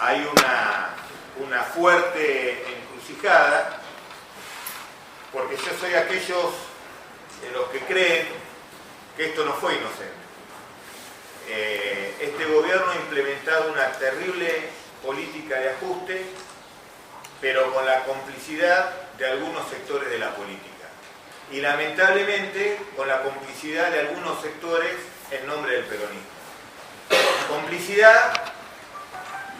hay una fuerte encrucijada, porque yo soy aquellos de los que creen que esto no fue inocente. Este gobierno ha implementado una terrible política de ajuste, pero con la complicidad de algunos sectores de la política. Y lamentablemente con la complicidad de algunos sectores en nombre del peronismo. Complicidad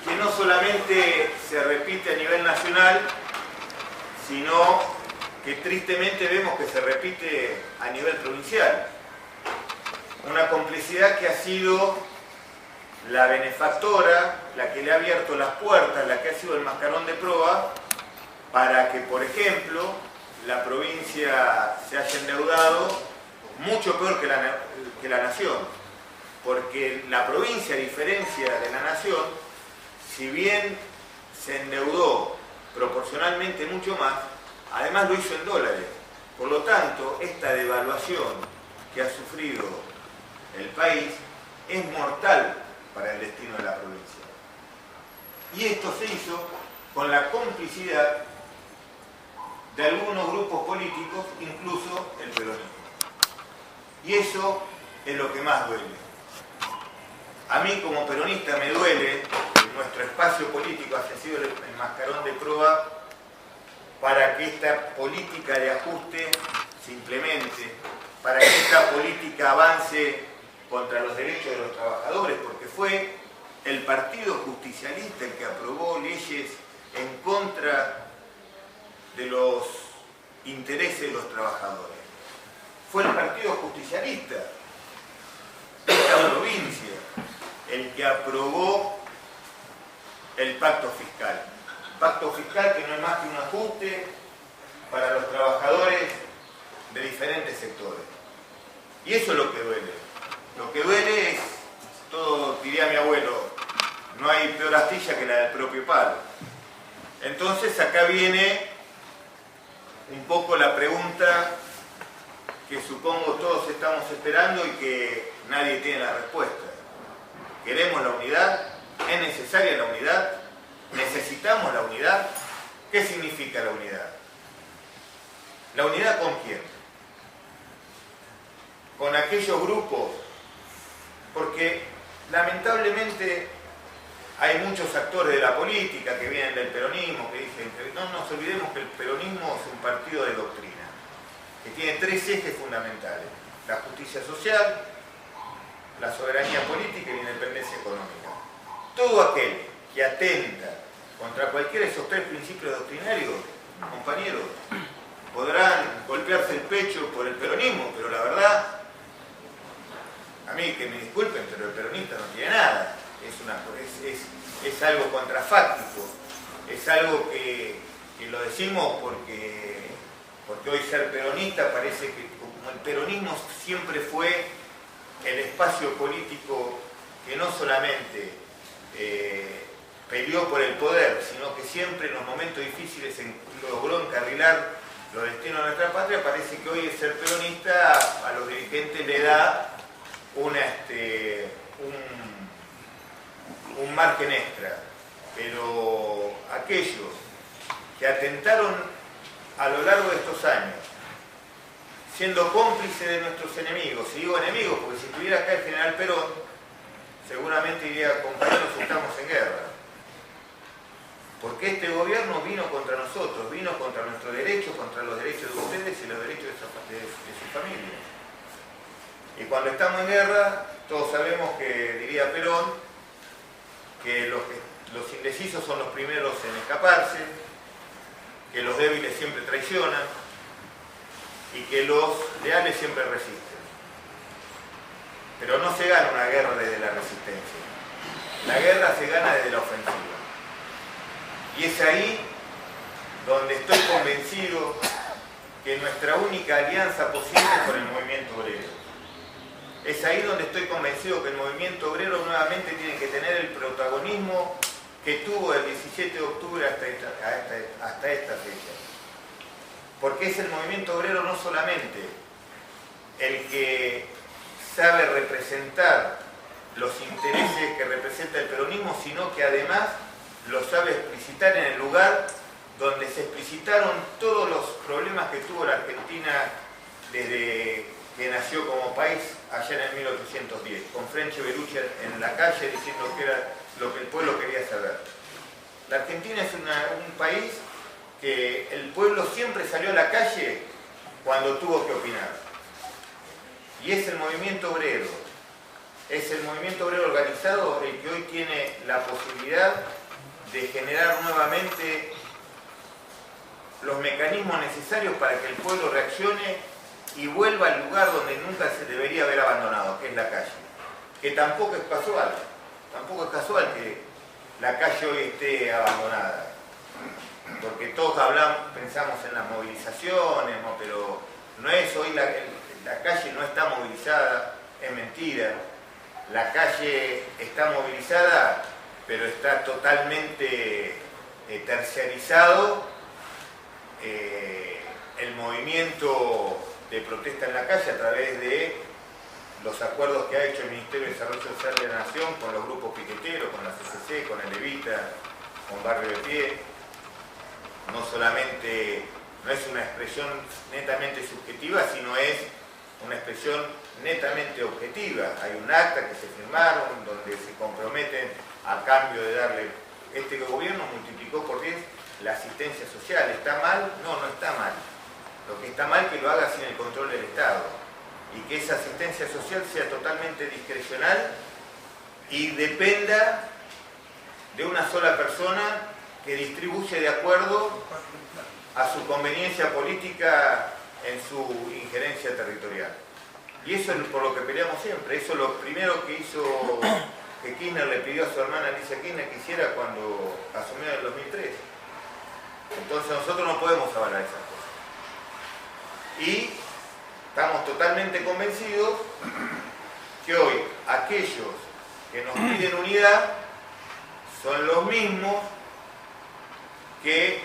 que no solamente se repite a nivel nacional, sino que tristemente vemos que se repite a nivel provincial. Una complicidad que ha sido la benefactora, la que le ha abierto las puertas, la que ha sido el mascarón de proa para que, por ejemplo, la provincia se haya endeudado mucho peor que la nación. Porque la provincia, a diferencia de la nación, si bien se endeudó proporcionalmente mucho más, además lo hizo en dólares. Por lo tanto, esta devaluación que ha sufrido el país es mortal para el destino de la provincia. Y esto se hizo con la complicidad de algunos grupos políticos, incluso el peronismo. Y eso es lo que más duele. A mí como peronista me duele que nuestro espacio político haya sido el mascarón de proa para que esta política de ajuste se implemente, para que esta política avance contra los derechos de los trabajadores, porque fue el Partido Justicialista el que aprobó leyes en contra de los intereses de los trabajadores. Fue el Partido Justicialista de esta provincia el que aprobó el pacto fiscal. Pacto fiscal que no es más que un ajuste para los trabajadores de diferentes sectores. Y eso es lo que duele. Lo que duele es, todo diría mi abuelo, no hay peor astilla que la del propio palo. Entonces acá viene un poco la pregunta que supongo todos estamos esperando y que nadie tiene la respuesta. ¿Queremos la unidad? ¿Es necesaria la unidad? ¿Necesitamos la unidad? ¿Qué significa la unidad? ¿La unidad con quién? Con aquellos grupos, porque lamentablemente hay muchos actores de la política que vienen del peronismo, que dicen que no nos olvidemos que el peronismo es un partido de doctrina, que tiene tres ejes fundamentales: la justicia social, la soberanía política y la independencia económica. Todo aquel que atenta contra cualquiera de esos tres principios doctrinarios, compañeros, podrán golpearse el pecho por el peronismo, pero la verdad, a mí que me disculpen, pero el peronista no tiene nada. Es algo contrafáctico, es algo que lo decimos porque hoy ser peronista parece que, como el peronismo siempre fue el espacio político que no solamente peleó por el poder, sino que siempre en los momentos difíciles logró encarrilar los destinos de nuestra patria, parece que hoy ser peronista a los dirigentes le da un margen extra. Pero aquellos que atentaron a lo largo de estos años, siendo cómplices de nuestros enemigos, y digo enemigos porque si estuviera acá el general Perón, seguramente diría: compañeros, estamos en guerra. Porque este gobierno vino contra nosotros, vino contra nuestros derechos, contra los derechos de ustedes y los derechos de su familia. Y cuando estamos en guerra, todos sabemos que, diría Perón, que los indecisos son los primeros en escaparse, que los débiles siempre traicionan y que los leales siempre resisten. Pero no se gana una guerra desde la resistencia. La guerra se gana desde la ofensiva. Y es ahí donde estoy convencido que nuestra única alianza posible es con el movimiento obrero. Es ahí donde estoy convencido que el movimiento obrero nuevamente tiene que tener el protagonismo que tuvo el 17 de octubre hasta esta fecha. Porque es el movimiento obrero no solamente el que sabe representar los intereses que representa el peronismo, sino que además lo sabe explicitar en el lugar donde se explicitaron todos los problemas que tuvo la Argentina desde que nació como país allá en el 1810, con French y Belucci en la calle diciendo que era lo que el pueblo quería saber. La Argentina es un país que el pueblo siempre salió a la calle cuando tuvo que opinar. Y es el movimiento obrero, organizado el que hoy tiene la posibilidad de generar nuevamente los mecanismos necesarios para que el pueblo reaccione y vuelva al lugar donde nunca se debería haber abandonado, que es la calle. Que tampoco es casual que la calle hoy esté abandonada. Porque todos pensamos en las movilizaciones, ¿no? Pero no es hoy la calle no está movilizada, es mentira. La calle está movilizada, pero está totalmente terciarizado el movimiento de protesta en la calle a través de los acuerdos que ha hecho el Ministerio de Desarrollo Social de la Nación con los grupos piqueteros, con la CCC, con el Evita, con Barrio de Pie. No es una expresión netamente subjetiva, sino es una expresión netamente objetiva. Hay un acta que se firmaron donde se comprometen a cambio de darle... Este gobierno multiplicó por 10 la asistencia social. ¿Está mal? No, no está mal. Lo que está mal es que lo haga sin el control del Estado y que esa asistencia social sea totalmente discrecional y dependa de una sola persona que distribuye de acuerdo a su conveniencia política en su injerencia territorial. Y eso es por lo que peleamos siempre. Eso es lo primero que hizo, que Kirchner le pidió a su hermana Alicia Kirchner que hiciera cuando asumió en el 2003. Entonces nosotros no podemos avalar esas cosas. Y estamos totalmente convencidos que hoy aquellos que nos piden unidad son los mismos que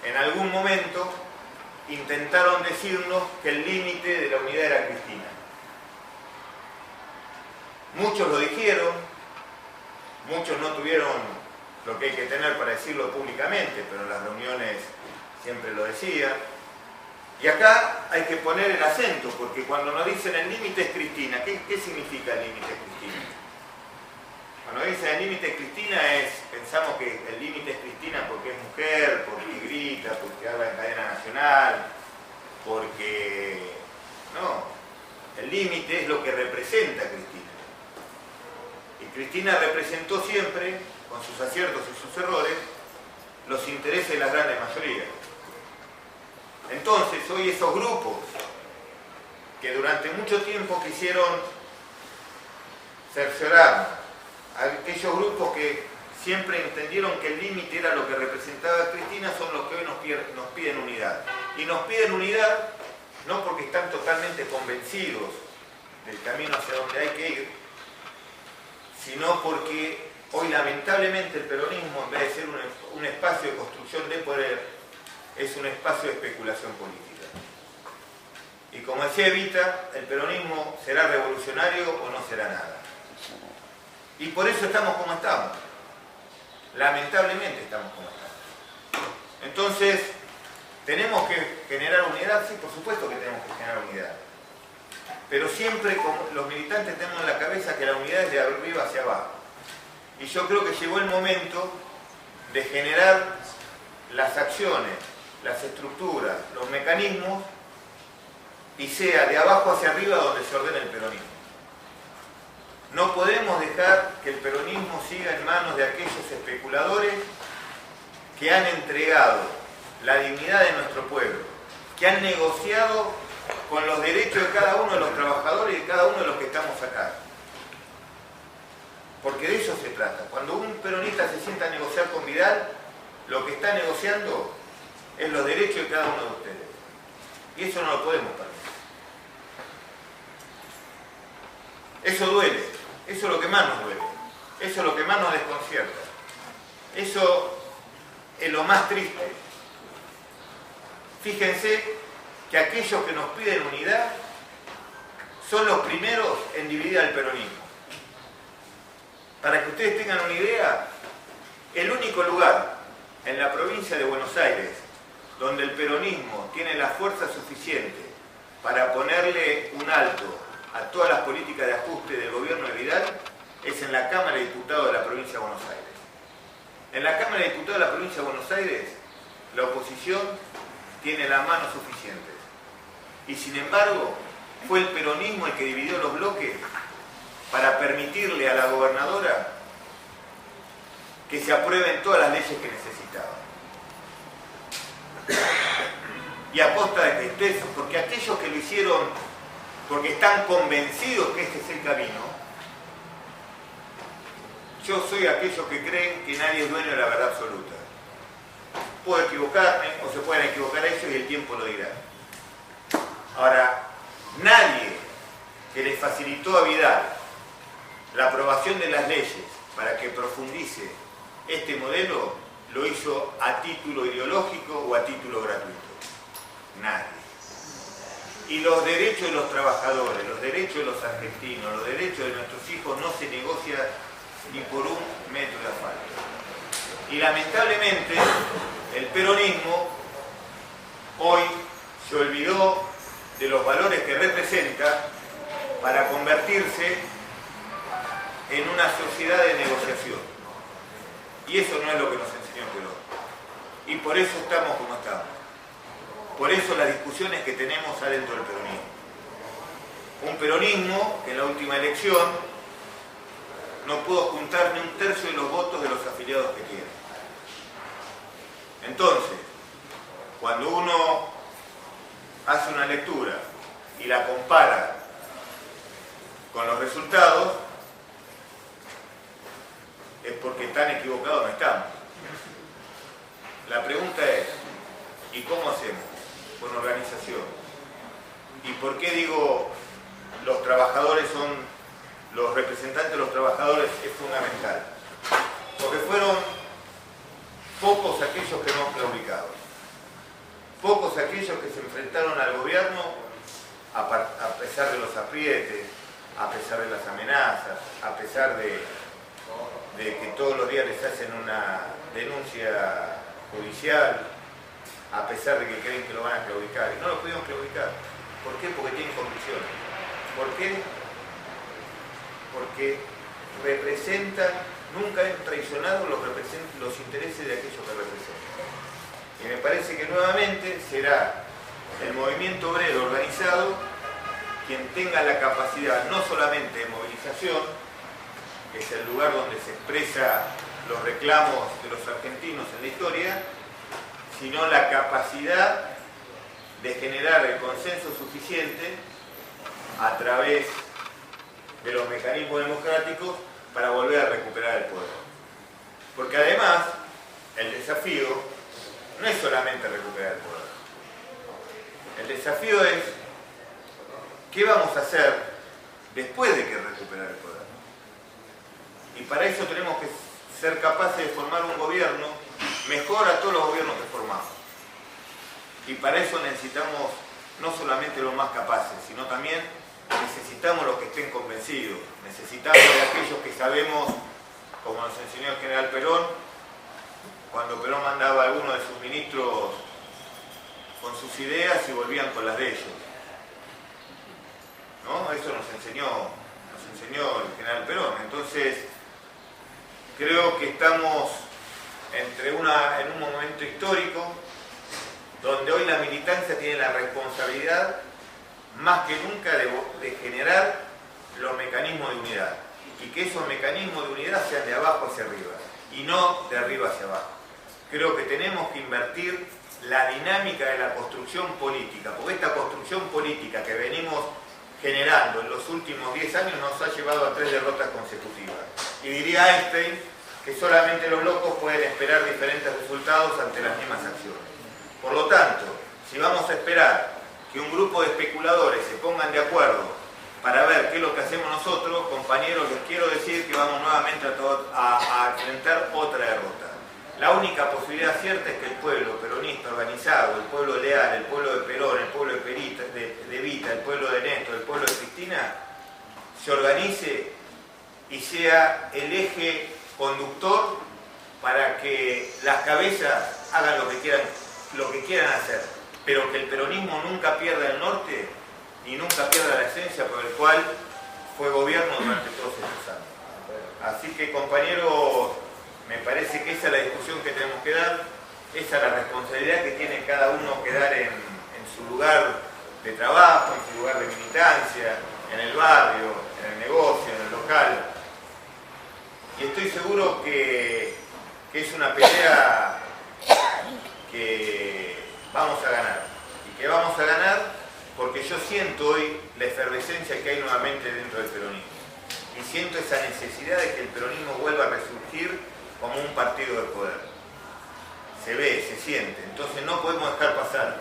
en algún momento intentaron decirnos que el límite de la unidad era Cristina. Muchos lo dijeron, muchos no tuvieron lo que hay que tener para decirlo públicamente, pero en las reuniones siempre lo decía. Y acá hay que poner el acento, porque cuando nos dicen el límite es Cristina, ¿qué significa el límite es Cristina? Cuando dicen el límite es Cristina pensamos que el límite es Cristina porque es mujer, porque grita, porque habla en cadena nacional, porque... No, el límite es lo que representa Cristina. Y Cristina representó siempre, con sus aciertos y sus errores, los intereses de las grandes mayorías. Entonces, hoy esos grupos que durante mucho tiempo quisieron cerciorar, aquellos grupos que siempre entendieron que el límite era lo que representaba a Cristina, son los que hoy nos piden unidad. Y nos piden unidad no porque están totalmente convencidos del camino hacia donde hay que ir, sino porque hoy lamentablemente el peronismo, en vez de ser un espacio de construcción de poder, es un espacio de especulación política. Y como decía Evita, el peronismo será revolucionario o no será nada. Y por eso estamos como estamos. Lamentablemente estamos como estamos. Entonces, ¿tenemos que generar unidad? Sí, por supuesto que tenemos que generar unidad. Pero siempre como los militantes tenemos en la cabeza que la unidad es de arriba hacia abajo. Y yo creo que llegó el momento de generar las acciones, las estructuras, los mecanismos, y sea de abajo hacia arriba donde se ordena el peronismo. No podemos dejar que el peronismo siga en manos de aquellos especuladores que han entregado la dignidad de nuestro pueblo, que han negociado con los derechos de cada uno de los trabajadores y de cada uno de los que estamos acá. Porque de eso se trata. Cuando un peronista se sienta a negociar con Vidal, lo que está negociando es los derechos de cada uno de ustedes. Y eso no lo podemos permitir. Eso duele. Eso es lo que más nos duele. Eso es lo que más nos desconcierta. Eso es lo más triste. Fíjense que aquellos que nos piden unidad son los primeros en dividir al peronismo. Para que ustedes tengan una idea, el único lugar en la provincia de Buenos Aires donde el peronismo tiene la fuerza suficiente para ponerle un alto a todas las políticas de ajuste del gobierno de Vidal es en la Cámara de Diputados de la provincia de Buenos Aires. En la Cámara de Diputados de la provincia de Buenos Aires, la oposición tiene las manos suficientes. Y sin embargo, fue el peronismo el que dividió los bloques para permitirle a la gobernadora que se aprueben todas las leyes que necesitaba. Y a costa de que ustedes, porque aquellos que lo hicieron porque están convencidos que este es el camino, yo soy aquellos que creen que nadie es dueño de la verdad absoluta. Puedo equivocarme o se pueden equivocar ellos y el tiempo lo dirá. Ahora, nadie que le facilitó a Vidal la aprobación de las leyes para que profundice este modelo lo hizo a título ideológico o a título gratuito. Nadie. Y los derechos de los trabajadores, los derechos de los argentinos, los derechos de nuestros hijos no se negocian ni por un metro de asfalto. Y lamentablemente el peronismo hoy se olvidó de los valores que representa para convertirse en una sociedad de negociación. Y eso no es lo que nos enseñó Perón. Y por eso estamos como estamos. Por eso las discusiones que tenemos adentro del peronismo. Un peronismo que en la última elección no pudo juntar ni un tercio de los votos de los afiliados que tiene. Entonces, cuando uno hace una lectura y la compara con los resultados, es porque tan equivocados no estamos. La pregunta es, ¿y cómo hacemos? Con organización. ¿Y por qué digo los trabajadores son, los representantes de los trabajadores es fundamental? Porque fueron pocos aquellos que no claudicaron. Pocos aquellos que se enfrentaron al gobierno a pesar de los aprietes, a pesar de las amenazas, a pesar de que todos los días les hacen una denuncia judicial, a pesar de que creen que lo van a claudicar. Y no lo pudieron claudicar. ¿Por qué? Porque tienen convicciones. ¿Por qué? Porque representan, nunca han traicionado los intereses de aquellos que representan. Y me parece que nuevamente será el movimiento obrero organizado quien tenga la capacidad no solamente de movilización, que es el lugar donde se expresa los reclamos de los argentinos en la historia, sino la capacidad de generar el consenso suficiente a través de los mecanismos democráticos para volver a recuperar el poder. Porque además, el desafío no es solamente recuperar el poder. El desafío es ¿qué vamos a hacer después de que recuperar el poder? Y para eso tenemos que ser capaces de formar un gobierno mejor a todos los gobiernos que formamos. Y para eso necesitamos no solamente los más capaces, sino también necesitamos los que estén convencidos. Necesitamos de aquellos que sabemos, como nos enseñó el general Perón, cuando Perón mandaba a algunos de sus ministros con sus ideas y volvían con las de ellos. ¿No? Eso nos enseñó el general Perón. Entonces, creo que estamos en un momento histórico donde hoy la militancia tiene la responsabilidad más que nunca de generar los mecanismos de unidad y que esos mecanismos de unidad sean de abajo hacia arriba y no de arriba hacia abajo. Creo que tenemos que invertir la dinámica de la construcción política, porque esta construcción política que venimos generando en los últimos 10 años nos ha llevado a 3 derrotas consecutivas. Y diría Einstein que solamente los locos pueden esperar diferentes resultados ante las mismas acciones. Por lo tanto, si vamos a esperar que un grupo de especuladores se pongan de acuerdo para ver qué es lo que hacemos nosotros, compañeros, les quiero decir que vamos nuevamente a enfrentar otra derrota. La única posibilidad cierta es que el pueblo peronista organizado, el pueblo leal, el pueblo de Perón, el pueblo de Evita, el pueblo de Néstor, el pueblo de Cristina, se organice y sea el eje conductor para que las cabezas hagan lo que quieran hacer, pero que el peronismo nunca pierda el norte y nunca pierda la esencia por el cual fue gobierno durante todos estos años. Así que, compañeros, me parece que esa es la discusión que tenemos que dar, esa es la responsabilidad que tiene cada uno que dar en su lugar de trabajo, en su lugar de militancia, en el barrio, en el negocio, en el local. Y estoy seguro que es una pelea que vamos a ganar. Y que vamos a ganar porque yo siento hoy la efervescencia que hay nuevamente dentro del peronismo. Y siento esa necesidad de que el peronismo vuelva a resurgir como un partido de poder. Se ve, se siente. Entonces no podemos dejar pasar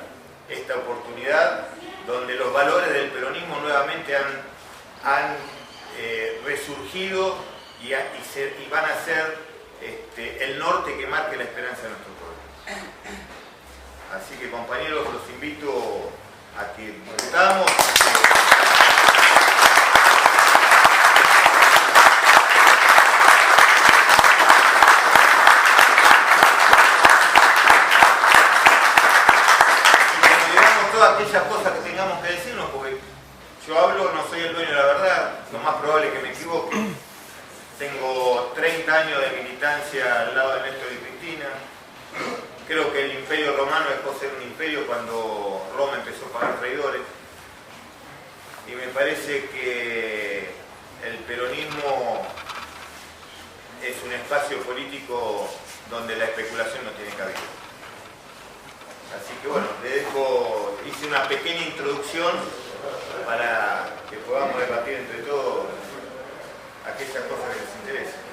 esta oportunidad donde los valores del peronismo nuevamente han resurgido y van a ser el norte que marque la esperanza de nuestro pueblo. Así que, compañeros, los invito a que discutamos. Aquellas cosas que tengamos que decirnos, porque yo hablo, no soy el dueño de la verdad, lo más probable es que me equivoque. Tengo 30 años de militancia al lado de Néstor y Cristina. Creo que el imperio romano dejó de ser un imperio cuando Roma empezó a pagar traidores. Y me parece que el peronismo es un espacio político donde la especulación no tiene cabida. Así que bueno, hice una pequeña introducción para que podamos debatir entre todos aquellas cosas que les interesen.